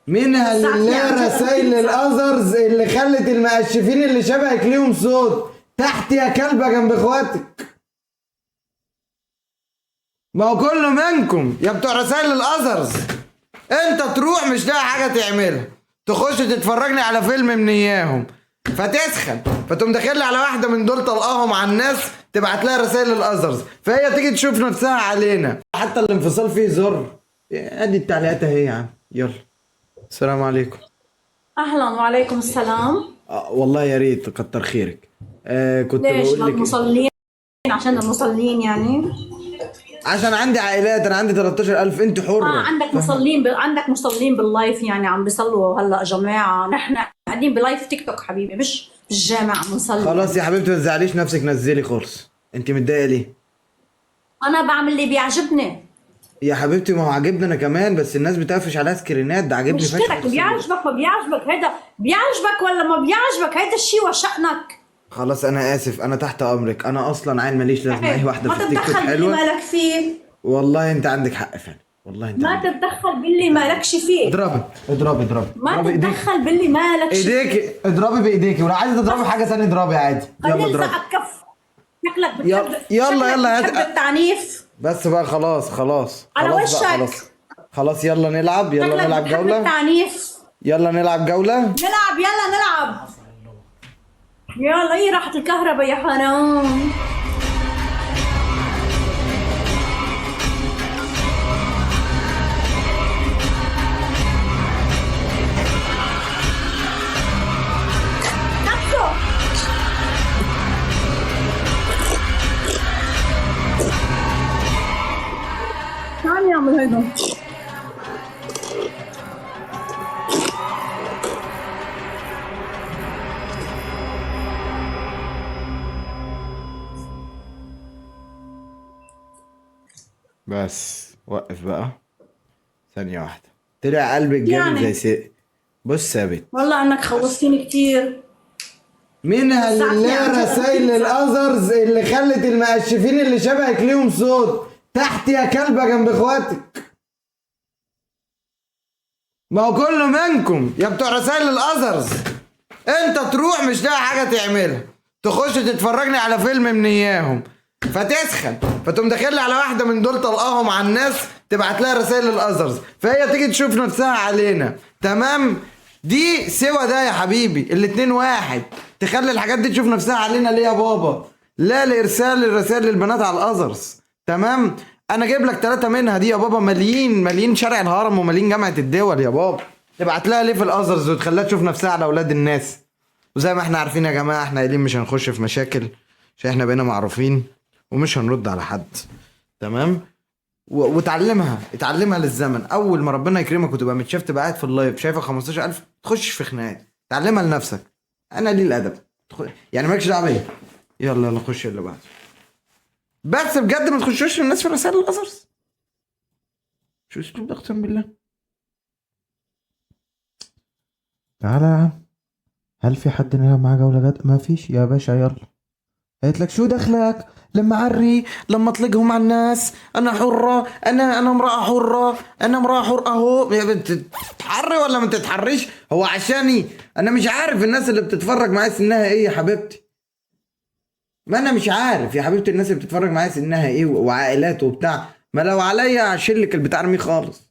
منها لله رسايل الاذرز اللي خلت المقشفين اللي شبهك ليهم صوت. تحت يا كلبه جنب اخواتك. ما هو كله منكم يا بتوع رسايل الاذرز. انت تروح مش لاقي حاجه تعملها، تخش تتفرجني على فيلم من اياهم فتسخن، فتقوم داخل على واحده من دول طلقاهم على الناس تبعت لها رسائل الاذرز، فهي تيجي تشوف نفسها علينا. حتى الانفصال فيه زر. ادي التعليقات اهي يا عم. يلا السلام عليكم. اهلا وعليكم السلام. والله يا ريت كتر خيرك. كنت ليش بقول لك المصلين؟ عشان المصلين يعني. عشان عندي عائلات، انا عندي 13000. انت حره. عندك مصلين عندك مصلين باللايف يعني عم بيصلوا هلا جماعه. نحن قاعدين بلايف تيك توك حبيبي، مش بالجامع عم نصلي. خلاص يا حبيبتي ما تزعليش نفسك، نزلي خالص. انت متضايقه ليه؟ انا بعمل اللي بيعجبني يا حبيبتي ما هو عاجبني انا كمان، بس الناس بتقفش عليها سكرينات. ده عاجبني فشخ. مشكلتك بيعجبك ما بيعجبك، هيدا بيعجبك ولا ما بيعجبك، هيدا الشيء وشأنك. خلاص انا اسف، انا تحت امرك. انا اصلا عيل ماليش لازمه. اي واحده في التيك توك ما تتدخل باللي حلوه. مالك فيه. والله انت عندك حق فعلا. والله انت ما عندك. تتدخل باللي مالكش فيه. اضربي اضربي اضربي. ما اضربي ايديك. تتدخل باللي مالكش فيه. ايديك اضربي بايديكي، ولو عايزه تضربي حاجه ثانيه اضربي عادي. يلا اضربي. نلزقك كف. شكلك بتحب يلا بتحب التعنيف. بس بقى خلاص خلاص على خلاص وشك. بقى خلاص. خلاص يلا نلعب. يلا شكلك نلعب بتحب جولة. التعنيف. يلا نلعب جولة. نلعب يلا نلعب. يلا هي راحت الكهرباء يا حرام. شو عم يعمل هيدا؟ بس وقف بقى ثانية واحدة. طلع قلبك جامد يعني. زي سيء. بص ثابت. والله انك خوفتيني كتير. منها لله يعني. رسايل الاذرز اللي خلت المقشفين اللي شبهك ليهم صوت. تحت يا كلبه جنب اخواتك. ما هو كله منكم يا بتوع رسايل الاذرز. انت تروح مش لاقي حاجه تعملها، تخش تتفرجني على فيلم من اياهم فتسخن، فتقوم داخل على واحده من دول طلقاهم على الناس تبعت لها رسائل الاذرز، فهي تيجي تشوف نفسها علينا. تمام. دي سوى ده يا حبيبي. الاتنين واحد. تخلي الحاجات دي تشوف نفسها علينا ليه يا بابا؟ لا لارسال الرسائل للبنات على الاذرز. تمام. انا جايب لك 3 منها دي يا بابا. مالين شارع الهرم ومالين جامعه الدول يا بابا. تبعت لها ليه في الاذرز وتخليها تشوف نفسها على اولاد الناس؟ وزي ما احنا عارفين يا جماعه، احنا قايلين مش هنخش في مشاكل عشان احنا بقينا معروفين، ومش هنرد على حد. تمام. اتعلمها للزمن. اول ما ربنا يكرمك وتبقى متشاف، تبقى قاعد في اللايف شايفك 15000، تخش في خناقات. تعلمها لنفسك. انا ليه الادب يعني مالكش دعوه بيا. يلا نخش اللي بعده. بس بجد ما تخشوش الناس في رسائل الاذرز. شو اسلوب ده اقسم بالله. تعالى يا عم. هل في حد نلعب معاه جولة جد؟ ما فيش يا باشا. يلا. قالت لك شو دخلك لما عري لما اطلقهم على الناس؟ انا حرة. انا امرأة حرة. انا امرأة حرة اهو. تتحري ولا ما تتحريش؟ هو عشاني انا مش عارف الناس اللي بتتفرج معايا سنها ايه يا حبيبتي. ما انا مش عارف يا حبيبتي الناس اللي بتتفرج معايا سنها ايه وعائلات وبتاع. ما لو عليا اشيلك البتاع ارميه خالص.